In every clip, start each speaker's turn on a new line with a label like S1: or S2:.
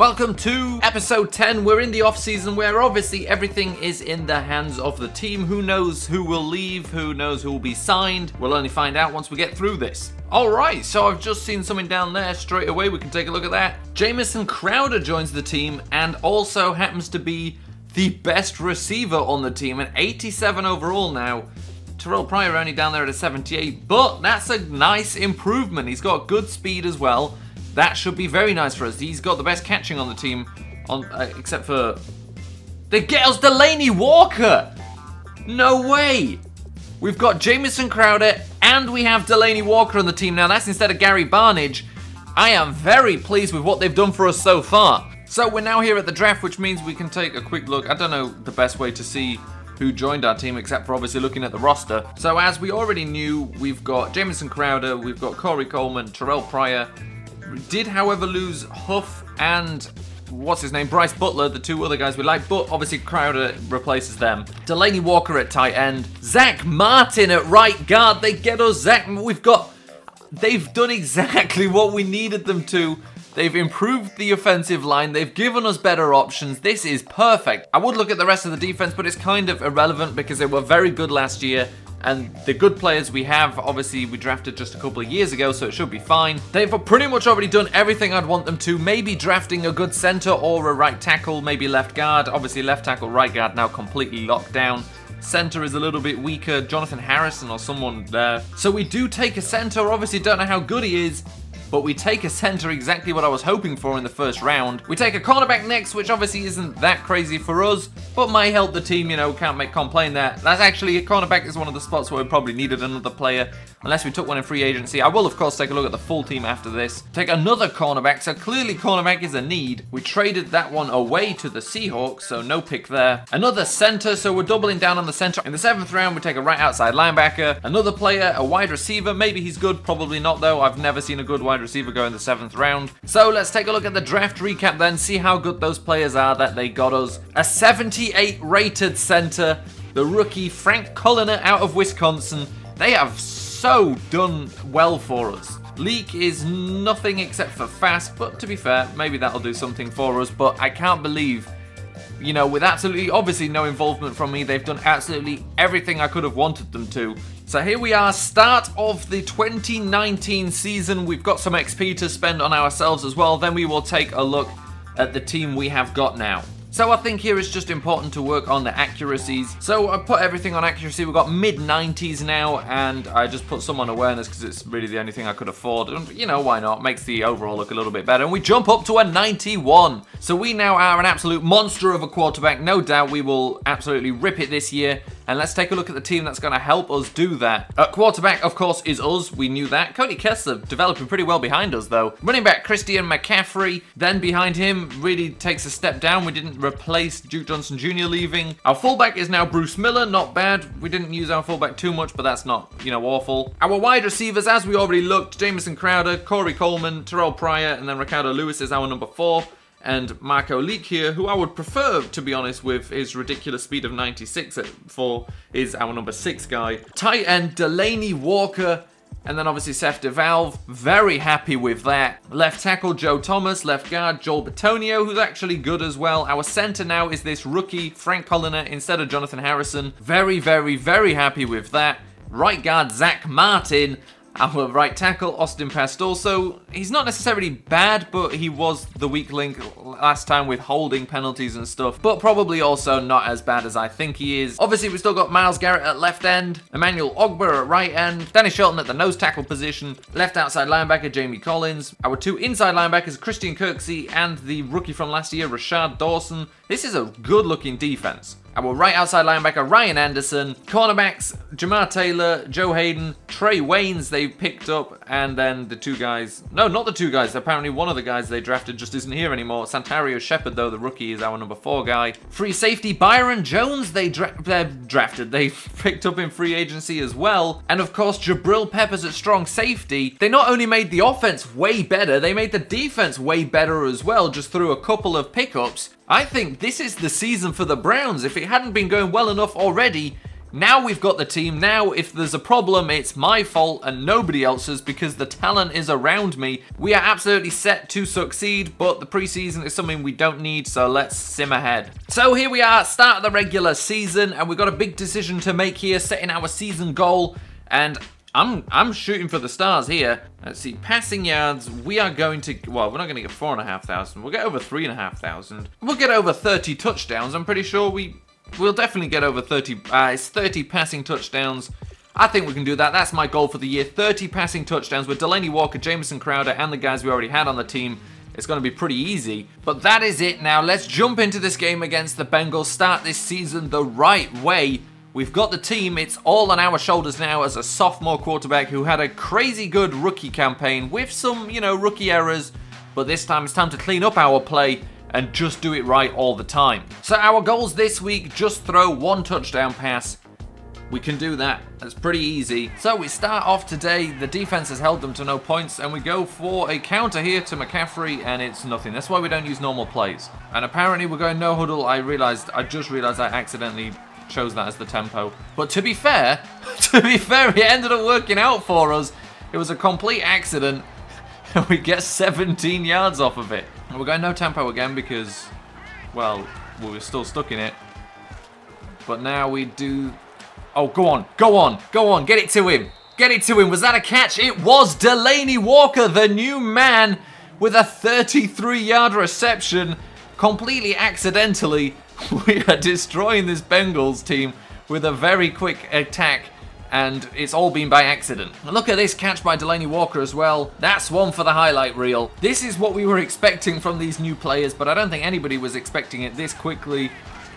S1: Welcome to episode 10. We're in the off-season where obviously everything is in the hands of the team. Who knows who will leave, who knows who will be signed. We'll only find out once we get through this. Alright, so I've just seen something down there straight away. We can take a look at that. Jamison Crowder joins the team and also happens to be the best receiver on the team. An 87 overall now. Terrell Pryor only down there at a 78, but that's a nice improvement. He's got good speed as well. That should be very nice for us. He's got the best catching on the team, except for... They get us Delaney Walker! No way! We've got Jamison Crowder and we have Delaney Walker on the team now. That's instead of Gary Barnidge. I am very pleased with what they've done for us so far. So we're now here at the draft, which means we can take a quick look. I don't know the best way to see who joined our team, except for obviously looking at the roster. So as we already knew, we've got Jamison Crowder, we've got Corey Coleman, Terrell Pryor. Did, however, lose Huff and, what's his name, Bryce Butler, the two other guys we like, but obviously Crowder replaces them. Delaney Walker at tight end. Zach Martin at right guard. They get us Zach. They've done exactly what we needed them to. They've improved the offensive line. They've given us better options. This is perfect. I would look at the rest of the defense, but it's kind of irrelevant because they were very good last year. And the good players we have, obviously we drafted just a couple of years ago, so it should be fine. They've pretty much already done everything I'd want them to. Maybe drafting a good center or a right tackle, maybe left guard. Obviously left tackle, right guard now completely locked down. Center is a little bit weaker, Jonathan Harrison or someone there. So we do take a center, obviously don't know how good he is, but we take a center, exactly what I was hoping for in the first round. We take a cornerback next, which obviously isn't that crazy for us, but might help the team, you know, can't complain there. That's actually, a cornerback is one of the spots where we probably needed another player, unless we took one in free agency. I will, of course, take a look at the full team after this. Take another cornerback, so clearly cornerback is a need. We traded that one away to the Seahawks, so no pick there. Another center, so we're doubling down on the center. In the 7th round, we take a right outside linebacker. Another player, a wide receiver. Maybe he's good, probably not though. I've never seen a good wide receiver go in the 7th round. So let's take a look at the draft recap then, see how good those players are that they got us. A 78 rated center, the rookie Frank Colliner out of Wisconsin. They have so done well for us. Leak is nothing except for fast, but to be fair, maybe that'll do something for us, but I can't believe, you know, with absolutely, obviously no involvement from me, they've done absolutely everything I could have wanted them to. So here we are, start of the 2019 season. We've got some XP to spend on ourselves as well. Then we will take a look at the team we have got now. So I think here it's just important to work on the accuracies. So I put everything on accuracy. We've got mid-90s now, and I just put some on awareness because it's really the only thing I could afford. And, you know, why not? Makes the overall look a little bit better. And we jump up to a 91. So we now are an absolute monster of a quarterback. No doubt we will absolutely rip it this year. And let's take a look at the team that's going to help us do that. Quarterback, of course, is us. We knew that. Cody Kessler developing pretty well behind us, though. Running back, Christian McCaffrey. Then behind him, really takes a step down. We didn't replace Duke Johnson Jr. leaving. Our fullback is now Bruce Miller. Not bad. We didn't use our fullback too much, but that's not, you know, awful. Our wide receivers, as we already looked, Jamison Crowder, Corey Coleman, Terrell Pryor, and then Ricardo Lewis is our number 4. And Marco Leak here, who I would prefer, to be honest, with his ridiculous speed of 96 at 4, is our number 6 guy. Tight end, Delaney Walker, and then obviously Seth DeValve. Very happy with that. Left tackle, Joe Thomas. Left guard, Joel Bitonio, who's actually good as well. Our center now is this rookie, Frank Colliner, instead of Jonathan Harrison. Very, very, very happy with that. Right guard, Zach Martin. Our right tackle, Austin Pastor. So he's not necessarily bad, but he was the weak link last time with holding penalties and stuff. But probably also not as bad as I think he is. Obviously, we've still got Myles Garrett at left end, Emmanuel Ogba at right end, Danny Shelton at the nose tackle position, left outside linebacker, Jamie Collins. Our 2 inside linebackers, Christian Kirksey and the rookie from last year, Rashad Dawson. This is a good-looking defense. Our right outside linebacker, Ryan Anderson. Cornerbacks, Jamar Taylor, Joe Hayden, Trey Waynes they picked up, and then the 2 guys. No, not the 2 guys. Apparently one of the guys they drafted just isn't here anymore. Santario Shepard, though, the rookie, is our number 4 guy. Free safety, Byron Jones they drafted. They picked up in free agency as well. And of course, Jabril Peppers at strong safety. They not only made the offense way better, they made the defense way better as well, just through a couple of pickups. I think this is the season for the Browns. If it hadn't been going well enough already, Now we've got the team. Now if there's a problem, it's my fault and nobody else's because the talent is around me. We are absolutely set to succeed, but the preseason is something we don't need, so let's sim ahead. So here we are, start of the regular season, and we've got a big decision to make here, setting our season goal, and I'm shooting for the stars here. Let's see, passing yards, we are going to, well, we're not going to get 4,500. We'll get over 3,500. We'll get over 30 touchdowns. I'm pretty sure we'll definitely get over 30. It's 30 passing touchdowns. I think we can do that. That's my goal for the year. 30 passing touchdowns with Delaney Walker, Jamison Crowder, and the guys we already had on the team. It's going to be pretty easy. But that is it now. Let's jump into this game against the Bengals. Start this season the right way. We've got the team. It's all on our shoulders now as a sophomore quarterback who had a crazy good rookie campaign with some, you know, rookie errors. But this time it's time to clean up our play and just do it right all the time. So our goals this week, just throw 1 touchdown pass. We can do that. That's pretty easy. So we start off today. The defense has held them to no points, and we go for a counter here to McCaffrey, and it's nothing. That's why we don't use normal plays. And apparently we're going no huddle. I just realized I accidentally chose that as the tempo. But to be fair, it ended up working out for us. It was a complete accident, and we get 17 yards off of it. And we're going no tempo again because, well, we were still stuck in it. But now we do... Oh, go on, go on, go on, get it to him. Get it to him. Was that a catch? It was Delaney Walker, the new man, with a 33-yard reception. Completely accidentally, we are destroying this Bengals team with a very quick attack. And it's all been by accident. And look at this catch by Delaney Walker as well. That's one for the highlight reel. This is what we were expecting from these new players, but I don't think anybody was expecting it this quickly.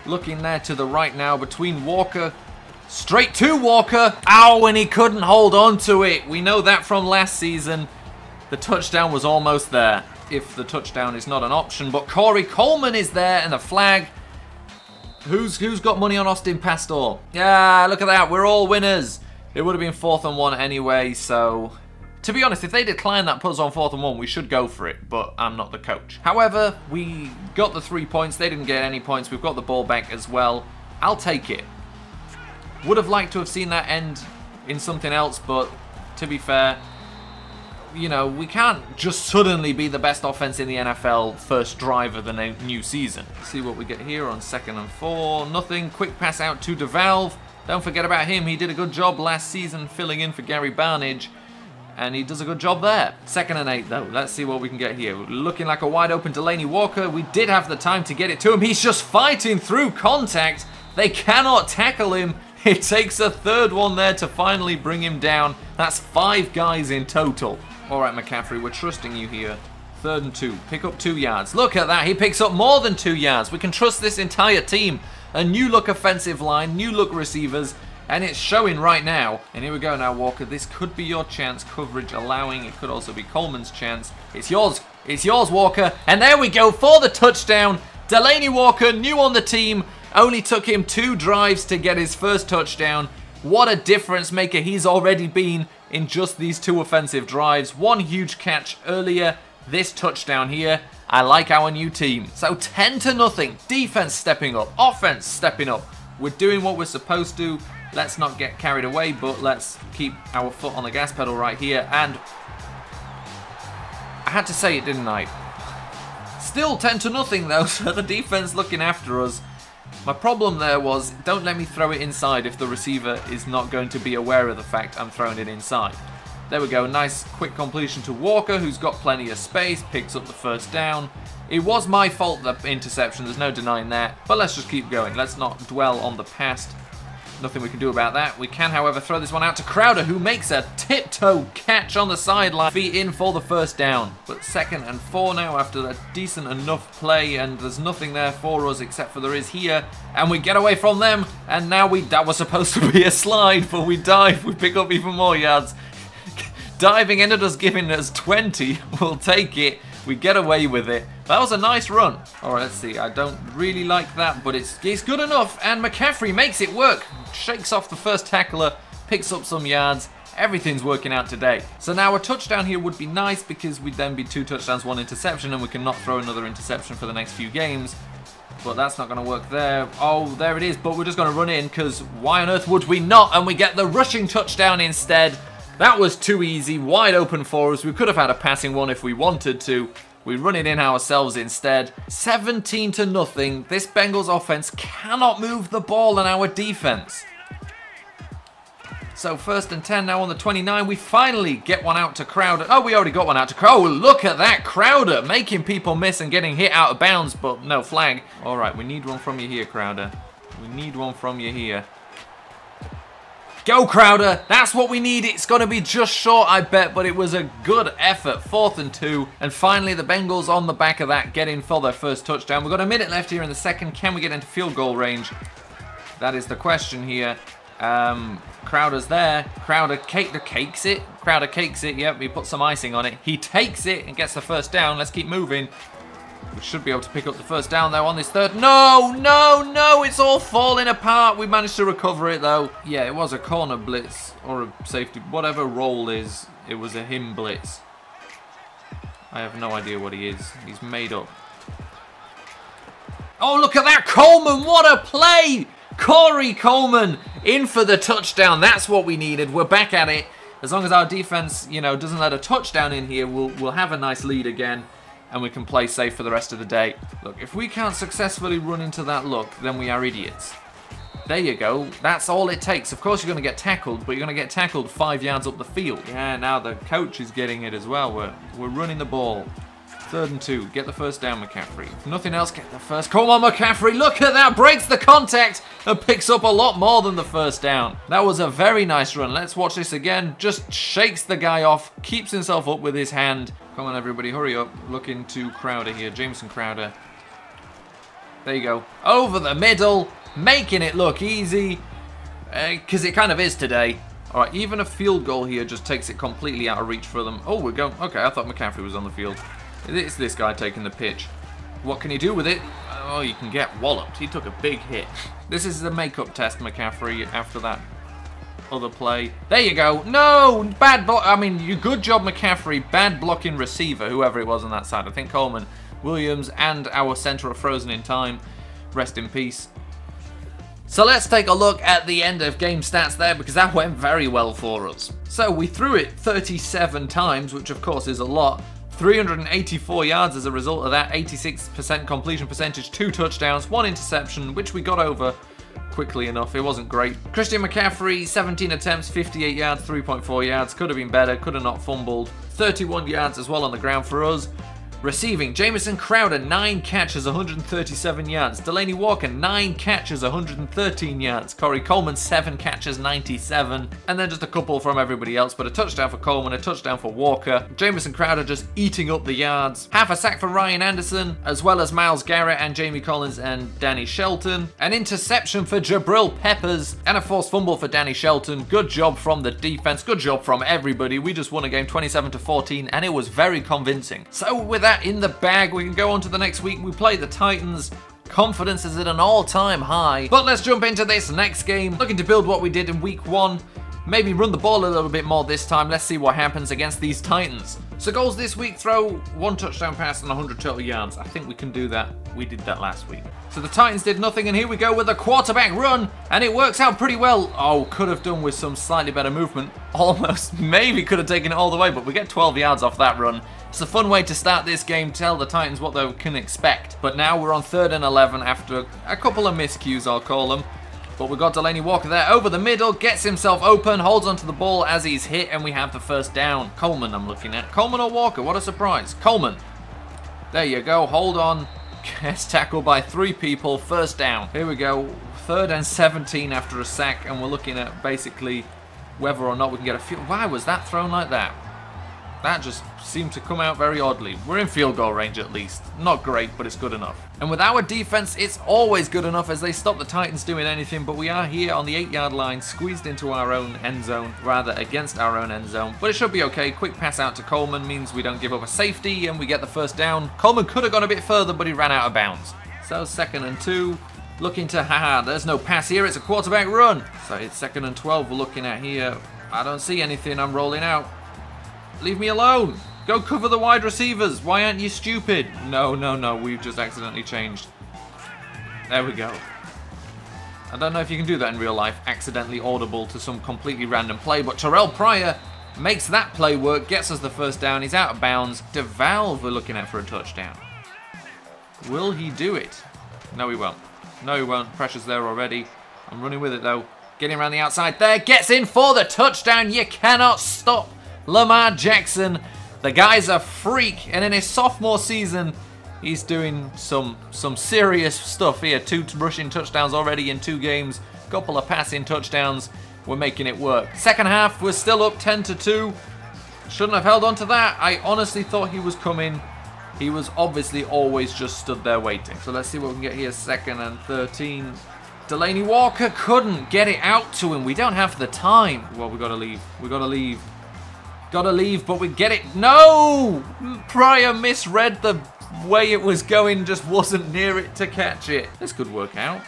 S1: Looking there to the right now between Walker. Straight to Walker. Ow, and he couldn't hold on to it. We know that from last season. The touchdown was almost there. If the touchdown is not an option, but Corey Coleman is there and the flag. Who's got money on Austin Pastor? Yeah, look at that. We're all winners. It would have been 4th and 1 anyway, so... To be honest, if they decline that puts on 4th and 1, we should go for it, but I'm not the coach. However, we got the 3 points. They didn't get any points. We've got the ball back as well. I'll take it. Would have liked to have seen that end in something else, but to be fair, you know, we can't just suddenly be the best offense in the NFL first drive of the new season. See what we get here on 2nd and 4. Nothing. Quick pass out to DeValve. Don't forget about him. He did a good job last season filling in for Gary Barnage, and he does a good job there. 2nd and 8, though. Let's see what we can get here. Looking like a wide open Delaney Walker. We did have the time to get it to him. He's just fighting through contact. They cannot tackle him. It takes a 3rd one there to finally bring him down. That's 5 guys in total. All right, McCaffrey, we're trusting you here. 3rd and 2. Pick up 2 yards. Look at that. He picks up more than 2 yards. We can trust this entire team. A new look offensive line, new look receivers, and it's showing right now. And here we go now, Walker. This could be your chance. Coverage allowing. It could also be Coleman's chance. It's yours. It's yours, Walker. And there we go for the touchdown. Delaney Walker, new on the team. Only took him 2 drives to get his first touchdown. What a difference maker he's already been in just these 2 offensive drives. 1 huge catch earlier, this touchdown here. I like our new team. So 10-0. Defense stepping up, offense stepping up. We're doing what we're supposed to. Let's not get carried away, but let's keep our foot on the gas pedal right here. And I had to say it, didn't I? Still 10-0 though, so the defense looking after us. My problem there was, don't let me throw it inside if the receiver is not going to be aware of the fact I'm throwing it inside. There we go, nice quick completion to Walker, who's got plenty of space, picks up the 1st down. It was my fault, the interception, there's no denying that, but let's just keep going. Let's not dwell on the past. Nothing we can do about that. We can, however, throw this one out to Crowder, who makes a tiptoe catch on the sideline. Feet in for the 1st down. But 2nd and 4 now after a decent enough play, and there's nothing there for us except for there is here. And we get away from them, and now that was supposed to be a slide, but we dive. We pick up even more yards. Diving ended us giving us 20. We'll take it. We get away with it. That was a nice run. All right, let's see. I don't really like that, but it's good enough. And McCaffrey makes it work. Shakes off the first tackler, picks up some yards. Everything's working out today. So now a touchdown here would be nice because we'd then be 2 touchdowns, 1 interception, and we can not throw another interception for the next few games. but that's not going to work there. Oh, there it is, but we're just going to run in because why on earth would we not? And we get the rushing touchdown instead. That was too easy, wide open for us. We could have had a passing one if we wanted to. We run it in ourselves instead. 17-0. This Bengals offense cannot move the ball in our defense. So 1st and 10 now on the 29. We finally get one out to Crowder. Oh, we already got one out to Crowder. Oh, look at that. Crowder making people miss and getting hit out of bounds, but no flag. All right, we need one from you here, Crowder. We need one from you here. Go, Crowder. That's what we need. It's going to be just short, I bet, but it was a good effort. 4th and 2. And finally, the Bengals on the back of that get in for their first touchdown. We've got a minute left here in the second. Can we get into field goal range? That is the question here. Crowder's there. Crowder cakes it. Crowder cakes it. Yep, he put some icing on it. He takes it and gets the first down. Let's keep moving. We should be able to pick up the first down though on this third. No, no, no, it's all falling apart. We managed to recover it though. Yeah, it was a corner blitz or a safety, whatever role is. It was a him blitz. I have no idea what he is. He's made up. Oh, look at that, Coleman, what a play! Corey Coleman in for the touchdown. That's what we needed. We're back at it. As long as our defense, you know, doesn't let a touchdown in here, we'll have a nice lead again. And we can play safe for the rest of the day. Look, if we can't successfully run into that look, then we are idiots. There you go. That's all it takes. Of course, you're going to get tackled, but you're going to get tackled 5 yards up the field. Yeah, now the coach is getting it as well. We're running the ball. 3rd and 2. Get the first down, McCaffrey. If nothing else, get the first. Come on, McCaffrey. Look at that. Breaks the contact and picks up a lot more than the first down. That was a very nice run. Let's watch this again. Just shakes the guy off. Keeps himself up with his hand. Come on, everybody. Hurry up. Looking to Crowder here. Jameson Crowder. There you go. Over the middle. Making it look easy. Because it kind of is today. All right, even a field goal here just takes it completely out of reach for them. Oh, we're going. Okay, I thought McCaffrey was on the field. It's this guy taking the pitch. What can he do with it? Oh, you can get walloped. He took a big hit. This is the makeup test, McCaffrey, after that other play. There you go. No! Bad block. I mean, good job, McCaffrey. Bad blocking receiver, whoever it was on that side. I think Coleman, Williams, and our center are frozen in time. Rest in peace. So let's take a look at the end of game stats there, because that went very well for us. So we threw it 37 times, which of course is a lot. 384 yards as a result of that, 86% completion percentage, 2 touchdowns, 1 interception, which we got over quickly enough. It wasn't great. Christian McCaffrey, 17 attempts, 58 yards, 3.4 yards. Could have been better, could have not fumbled. 31 yards as well on the ground for us. Receiving, Jamison Crowder, 9 catches, 137 yards. Delaney Walker, 9 catches, 113 yards. Corey Coleman, 7 catches, 97. And then just a couple from everybody else, but a touchdown for Coleman, a touchdown for Walker. Jamison Crowder just eating up the yards. Half a sack for Ryan Anderson, as well as Myles Garrett and Jamie Collins and Danny Shelton. An interception for Jabril Peppers, and a forced fumble for Danny Shelton. Good job from the defense, good job from everybody. We just won a game 27-14, and it was very convincing. So with that in the bag, we can go on to the next week. We play the Titans. Confidence is at an all-time high. But let's jump into this next game. Looking to build what we did in week 1. Maybe run the ball a little bit more this time. Let's see what happens against these Titans. So goals this week, throw 1 touchdown pass and 100 total yards. I think we can do that. We did that last week. So the Titans did nothing, and here we go with a quarterback run, and it works out pretty well. Oh, could have done with some slightly better movement. Almost, maybe could have taken it all the way, but we get 12 yards off that run. It's a fun way to start this game, tell the Titans what they can expect. But now we're on 3rd and 11 after a couple of miscues, I'll call them. But we've got Delaney Walker there over the middle, gets himself open, holds onto the ball as he's hit, and we have the first down. Coleman I'm looking at. Coleman or Walker? What a surprise. Coleman. There you go. Hold on. Gets tackled by 3 people. First down. Here we go. 3rd and 17 after a sack, and we're looking at basically whether or not we can get a field. Why was that thrown like that? That just seemed to come out very oddly. We're in field goal range at least. Not great, but it's good enough. And with our defense, it's always good enough as they stop the Titans doing anything, but we are here on the 8-yard line, squeezed into our own end zone, rather against our own end zone. But it should be okay. Quick pass out to Coleman means we don't give up a safety and we get the first down. Coleman could have gone a bit further, but he ran out of bounds. So 2nd and 2. Looking to, there's no pass here. It's a quarterback run. So it's 2nd and 12 we're looking at here. I don't see anything. I'm rolling out. Leave me alone. Go cover the wide receivers. Why aren't you stupid? No, no, no. We've just accidentally changed. There we go. I don't know if you can do that in real life, accidentally audible to some completely random play, but Terrell Pryor makes that play work, gets us the first down, he's out of bounds. DeValve we're looking at for a touchdown. Will he do it? No, he won't. No, he won't. Pressure's there already. I'm running with it, though. Getting around the outside there. Gets in for the touchdown. You cannot stop Lamar Jackson. The guy's a freak. And in his sophomore season, he's doing some serious stuff here. 2 rushing touchdowns already in 2 games. Couple of passing touchdowns. We're making it work. Second half, we're still up 10-2. Shouldn't have held on to that. I honestly thought he was coming. He was obviously always just stood there waiting. So let's see what we can get here. 2nd and 13. Delaney Walker couldn't get it out to him. We don't have the time. Well, we gotta leave. We gotta leave. Gotta leave, but we get it. No! Pryor misread the way it was going, just wasn't near it to catch it. This could work out.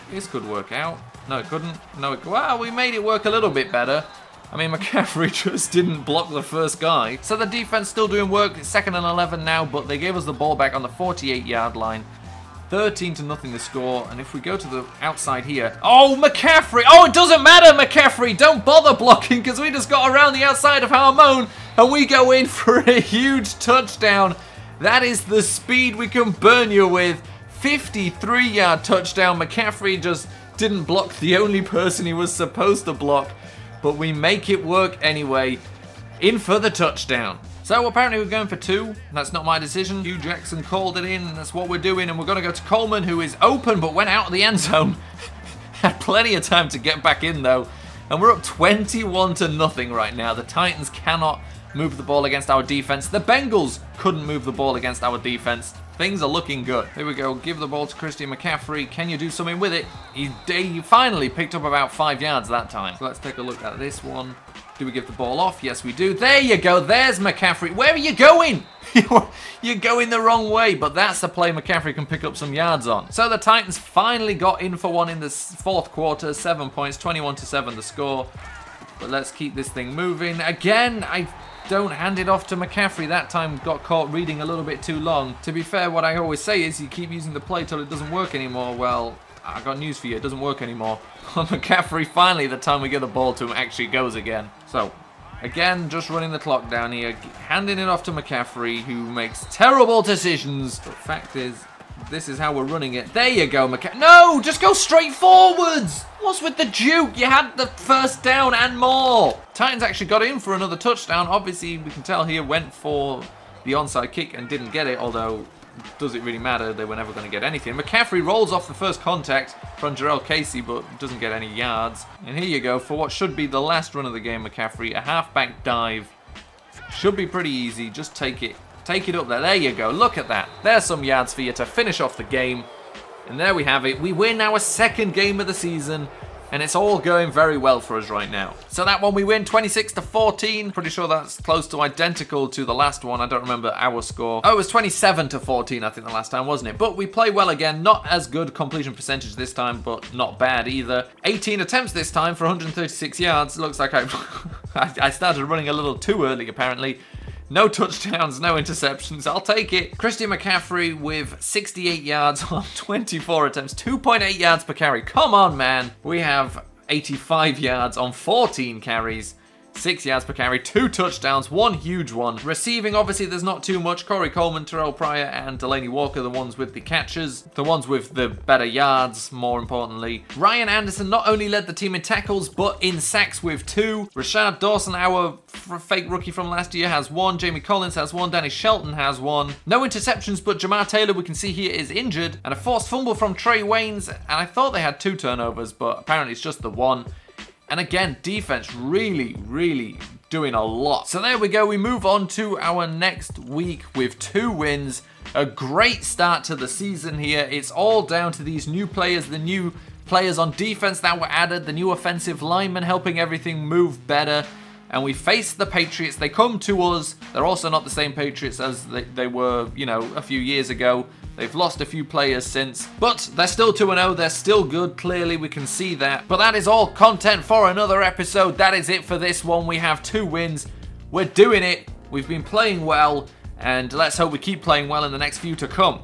S1: This could work out. No, it couldn't. No, well, we made it work a little bit better. I mean, McCaffrey just didn't block the first guy. So the defense still doing work. It's 2nd and 11 now, but they gave us the ball back on the 48-yard line. 13-0 the score. And if we go to the outside here. Oh, McCaffrey. Oh, it doesn't matter, McCaffrey. Don't bother blocking because we just got around the outside of Harmon and we go in for a huge touchdown. That is the speed we can burn you with. 53-yard touchdown. McCaffrey just didn't block the only person he was supposed to block. But we make it work anyway. In for the touchdown. So apparently we're going for 2. That's not my decision. Hugh Jackson called it in. That's what we're doing. And we're going to go to Coleman, who is open but went out of the end zone. Had plenty of time to get back in though. And we're up 21-0 right now. The Titans cannot move the ball against our defense. The Bengals couldn't move the ball against our defense. Things are looking good. Here we go. Give the ball to Christian McCaffrey. Can you do something with it? He finally picked up about 5 yards that time. So let's take a look at this one. Do we give the ball off? Yes, we do. There you go. There's McCaffrey. Where are you going? You're going the wrong way, but that's the play McCaffrey can pick up some yards on. So the Titans finally got in for one in the 4th quarter. 7 points, 21-7 the score. But let's keep this thing moving. Again, I don't hand it off to McCaffrey. That time got caught reading a little bit too long. To be fair, what I always say is you keep using the play till it doesn't work anymore. Well, I got news for you. It doesn't work anymore. McCaffrey finally, the time we get the ball to him, actually goes again. So, again, just running the clock down here. Handing it off to McCaffrey, who makes terrible decisions. But fact is, this is how we're running it. There you go, McCaffrey. No, just go straight forwards. What's with the juke? You had the first down and more. Titans actually got in for another touchdown. Obviously, we can tell here went for the onside kick and didn't get it, although does it really matter? They were never going to get anything. McCaffrey rolls off the first contact from Jarrell Casey, but doesn't get any yards. And here you go for what should be the last run of the game, McCaffrey. A halfback dive. Should be pretty easy. Just take it. Take it up there. There you go. Look at that. There's some yards for you to finish off the game. And there we have it. We win our 2nd game of the season. And it's all going very well for us right now. So that one we win 26-14. Pretty sure that's close to identical to the last one. I don't remember our score. Oh, it was 27-14 I think the last time, wasn't it? But we play well again. Not as good completion percentage this time, but not bad either. 18 attempts this time for 136 yards. Looks like I started running a little too early apparently. No touchdowns, no interceptions. I'll take it. Christian McCaffrey with 68 yards on 24 attempts. 2.8 yards per carry. Come on, man. We have 85 yards on 14 carries. 6 yards per carry, 2 touchdowns, 1 huge one. Receiving, obviously, there's not too much. Corey Coleman, Terrell Pryor, and Delaney Walker, the ones with the catches. The ones with the better yards, more importantly. Ryan Anderson not only led the team in tackles, but in sacks with 2. Rashad Dawson, our fake rookie from last year, has 1. Jamie Collins has 1. Danny Shelton has 1. No interceptions, but Jamar Taylor, we can see here, is injured. And a forced fumble from Trey Waynes. And I thought they had 2 turnovers, but apparently it's just the 1. And again, defense really doing a lot. So there we go. We move on to our next week with 2 wins. A great start to the season here. It's all down to these new players, the new players on defense that were added, the new offensive linemen helping everything move better. And we face the Patriots. They come to us. They're also not the same Patriots as they were, you know, a few years ago. They've lost a few players since, but they're still 2-0. They're still good. Clearly, we can see that. But that is all content for another episode. That is it for this one. We have 2 wins. We're doing it. We've been playing well, and let's hope we keep playing well in the next few to come.